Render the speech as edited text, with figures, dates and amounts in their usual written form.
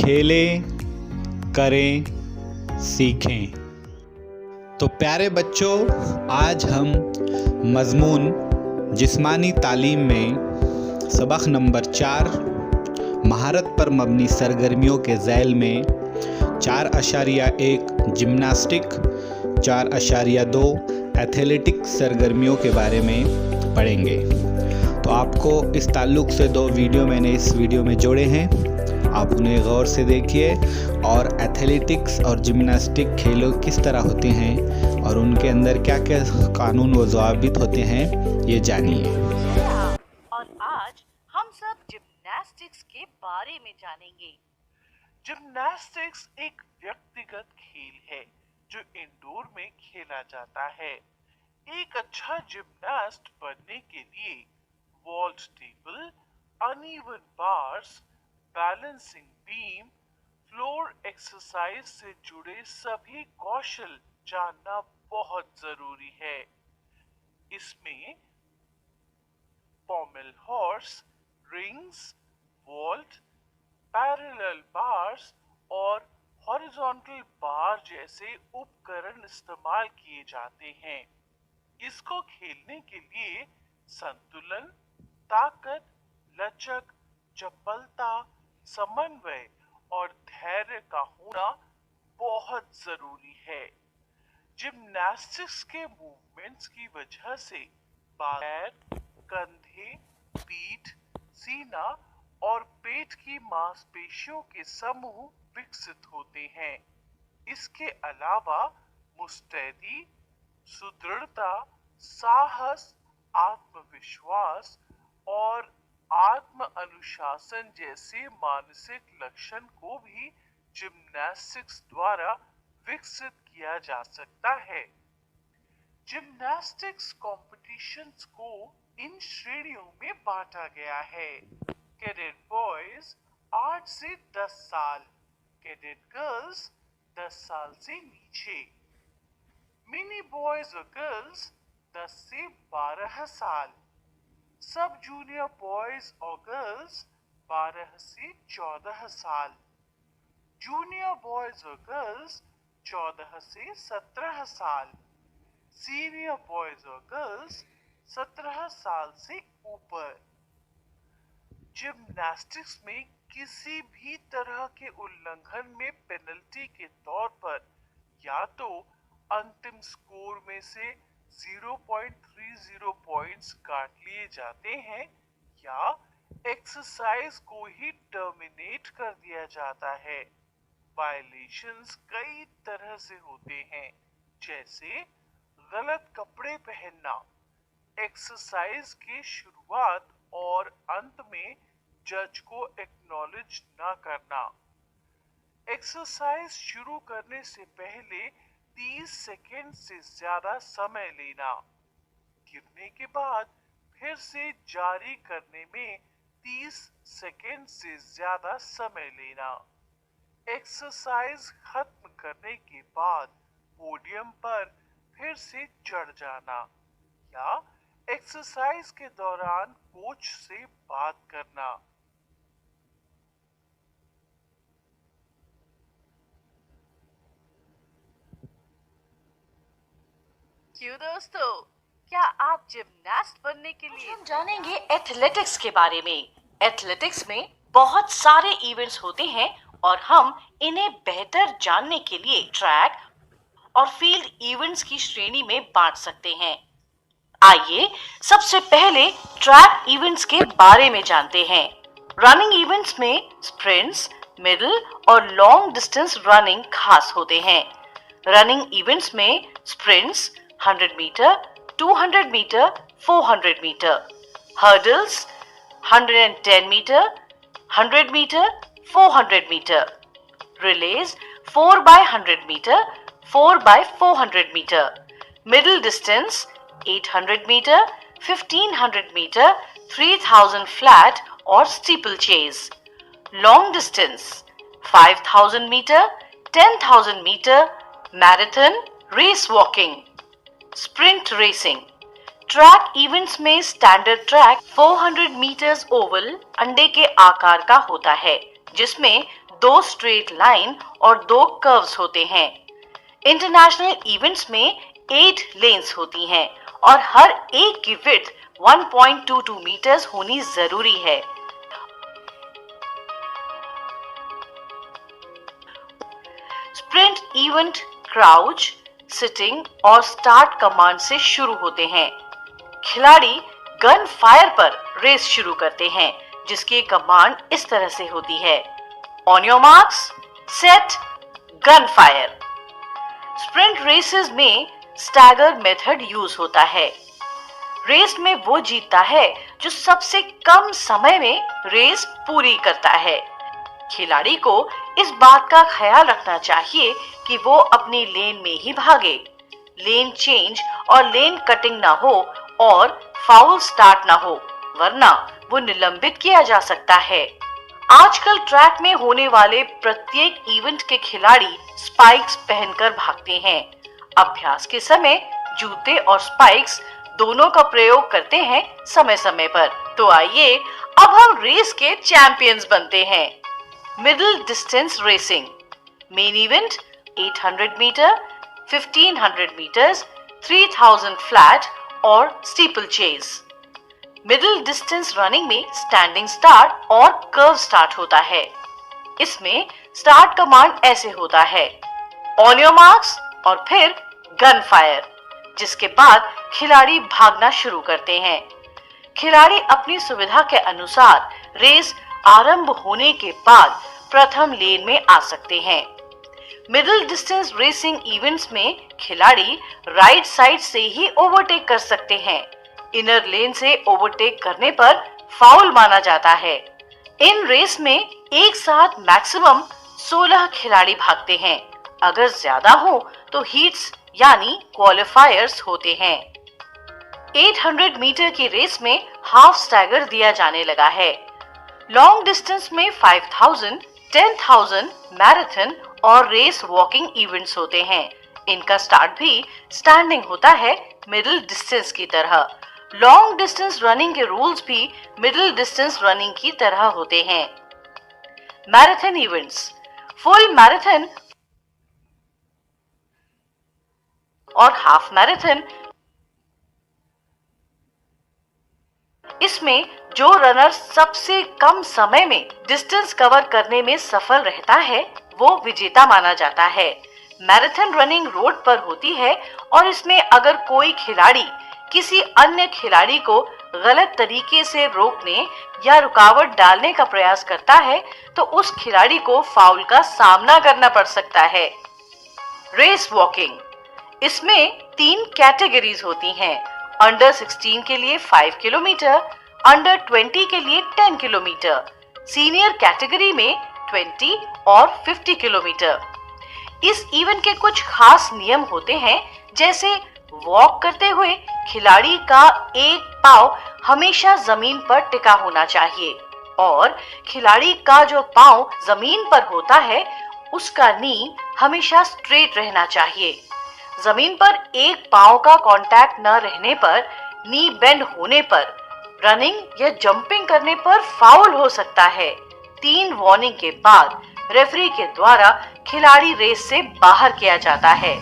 खेलें, करें, सीखें। तो प्यारे बच्चों, आज हम मज़मून जिस्मानी तालीम में सबक नंबर 4 महारत पर मबनी सरगर्मियों के ज़ैल में 4.1 जिम्नास्टिक, 4.2 एथलेटिक्स सरगर्मियों के बारे में पढ़ेंगे। तो आपको इस ताल्लुक़ से 2 वीडियो मैंने इस वीडियो में जोड़े हैं, आप उन्हें गौर से देखिए और एथलेटिक्स और जिम्नास्टिक खेलों किस तरह होते हैं और उनके अंदर क्या क्या कानून व ज़वाबित होते हैं, ये जानिए। और आज हम सब जिम्नास्टिक्स के बारे में जानेंगे। जिम्नास्टिक्स एक व्यक्तिगत खेल है जो इंडोर में खेला जाता है। एक अच्छा जिम्नास्ट बनने के लिए vault table, uneven bars, balancing beam, floor exercise से जुड़े सभी कौशल जानना बहुत जरूरी है। इसमें pommel horse, rings, vault, parallel bars और हॉरिजॉन्टल बार जैसे उपकरण इस्तेमाल किए जाते हैं। इसको खेलने के लिए संतुलन, ताकत, लचक, चपलता, समन्वय और धैर्य का होना बहुत जरूरी है। जिम्नास्टिक्स के मूवमेंट्स की वजह से पैर, कंधे, पीठ, सीना और पेट की मांसपेशियों के समूह विकसित होते हैं। इसके अलावा मुस्तैदी, सुदृढ़ता, साहस, आत्मविश्वास और आत्म अनुशासन जैसे मानसिक लक्षण को भी जिम्नास्टिक्स द्वारा विकसित किया जा सकता है। जिम्नास्टिक्स कॉम्पिटिशन्स को इन श्रेणियों में बांटा गया है। कैडेट बॉयज 8 से 10 साल, कैडेट गर्ल्स 10 साल से नीचे, मिनी बॉयज और गर्ल्स 10 से 12 साल, सब जूनियर बॉयज और गर्ल्स 12 से 14 साल, जूनियर बॉयज और गर्ल्स 14 से 17 साल, सीनियर बॉयज और गर्ल्स 17 साल से ऊपर। जिम्नास्टिक्स में किसी भी तरह के उल्लंघन में पेनल्टी के तौर पर या तो अंतिम स्कोर में से 0.30 पॉइंट्स काट लिए जाते हैं या एक्सरसाइज को ही टर्मिनेट कर दिया जाता है। वायलेशंस कई तरह से होते हैं, जैसे गलत कपड़े पहनना, एक्सरसाइज की शुरुआत और अंत में जज को एक्नॉलेज ना करना, एक्सरसाइज शुरू करने से पहले 30 सेकेंड से ज्यादा समय लेना, गिरने के बाद फिर से जारी करने में 30 सेकेंड से ज्यादा समय लेना, एक्सरसाइज खत्म करने के बाद पोडियम पर फिर से चढ़ जाना या एक्सरसाइज के दौरान कोच से बात करना। क्यों दोस्तों, क्या आप जिम्नास्ट बनने के लिए हम जानेंगे एथलेटिक्स के बारे में। एथलेटिक्स में बहुत सारे इवेंट्स होते हैं और हम इन्हें बेहतर जानने के लिए ट्रैक और फील्ड इवेंट्स की श्रेणी में बांट सकते हैं। आइए सबसे पहले ट्रैक इवेंट्स के बारे में जानते हैं। रनिंग इवेंट्स में स्प्रिंट्स, मिडिल और लॉन्ग डिस्टेंस रनिंग खास होते हैं। रनिंग इवेंट्स में sprints 100 metre, 200 metre, 400 metre, hurdles 110 metre, 100 metre, 400 metre, relays 4x100 metre, 4x400 metre, middle distance 800 metre, 1500 metre, 3000 flat और steeplechase, long distance 5000 metre, 10,000 metre, marathon, race walking, sprint racing. Track events में standard track 400 metres oval अंडे के आकार का होता है, जिसमें 2 straight line और 2 कर्व्स होते हैं। इंटरनेशनल इवेंट्स में 8 लेन्स होती हैं और हर एक की विड्थ 1.22 मीटर्स होनी जरूरी है। स्प्रिंट इवेंट क्राउच, सिटिंग और स्टार्ट कमांड से शुरू होते हैं। खिलाड़ी गन फायर पर रेस शुरू करते हैं, जिसकी कमांड इस तरह से होती है: on your marks, set, gun fire. Sprint races में स्टैगर मेथड यूज होता है। रेस में वो जीतता है जो सबसे कम समय में रेस पूरी करता है। खिलाड़ी को इस बात का ख्याल रखना चाहिए कि वो अपनी लेन में ही भागे, लेन चेंज और लेन कटिंग ना हो और फाउल स्टार्ट ना हो, वरना वो निलंबित किया जा सकता है। आजकल ट्रैक में होने वाले प्रत्येक इवेंट के खिलाड़ी स्पाइक्स पहनकर भागते हैं। अभ्यास के समय जूते और स्पाइक्स दोनों का प्रयोग करते हैं समय समय पर। तो आइए अब हम रेस के चैंपियंस बनते हैं। Middle distance racing main event 800 metre, 1500 metres, 3000 flat और steeplechase. Middle distance running में स्टैंडिंग स्टार्ट और कर्व स्टार्ट होता है। इसमें स्टार्ट कमांड ऐसे होता है: ऑन योर मार्क्स और फिर गन फायर, जिसके बाद खिलाड़ी भागना शुरू करते हैं। खिलाड़ी अपनी सुविधा के अनुसार रेस आरंभ होने के बाद प्रथम लेन में आ सकते हैं। मिडिल डिस्टेंस रेसिंग इवेंट्स में खिलाड़ी राइट साइड से ही ओवरटेक कर सकते हैं। इनर लेन से ओवरटेक करने पर फाउल माना जाता है। इन रेस में एक साथ मैक्सिमम 16 खिलाड़ी भागते हैं। अगर ज्यादा हो तो हीट्स यानी क्वालिफायर्स होते हैं। 800 मीटर की रेस में हाफ स्टैगर दिया जाने लगा है। लॉन्ग डिस्टेंस में 5000, 10,000, मैराथन और रेस वॉकिंग इवेंट्स होते हैं। इनका स्टार्ट भी स्टैंडिंग होता है, मिडिल डिस्टेंस की तरह। लॉन्ग डिस्टेंस रनिंग के रूल्स भी मिडिल डिस्टेंस रनिंग की तरह होते हैं। मैराथन इवेंट्स, फुल मैराथन और हाफ मैराथन। इसमें जो रनर सबसे कम समय में डिस्टेंस कवर करने में सफल रहता है वो विजेता माना जाता है। मैराथन रनिंग रोड पर होती है और इसमें अगर कोई खिलाड़ी किसी अन्य खिलाड़ी को गलत तरीके से रोकने या रुकावट डालने का प्रयास करता है तो उस खिलाड़ी को फाउल का सामना करना पड़ सकता है। रेस वॉकिंग, इसमें 3 कैटेगरीज होती हैं। अंडर 16 के लिए 5 किलोमीटर, अंडर 20 के लिए 10 किलोमीटर, सीनियर कैटेगरी में 20 और 50 किलोमीटर। इस इवेंट के कुछ खास नियम होते हैं, जैसे वॉक करते हुए खिलाड़ी का एक पांव हमेशा जमीन पर टिका होना चाहिए और खिलाड़ी का जो पांव जमीन पर होता है उसका नी हमेशा स्ट्रेट रहना चाहिए। जमीन पर एक पांव का कांटेक्ट न रहने पर, नी बेंड होने पर, रनिंग या जंपिंग करने पर फाउल हो सकता है। 3 वार्निंग के बाद रेफरी के द्वारा खिलाड़ी रेस से बाहर किया जाता है।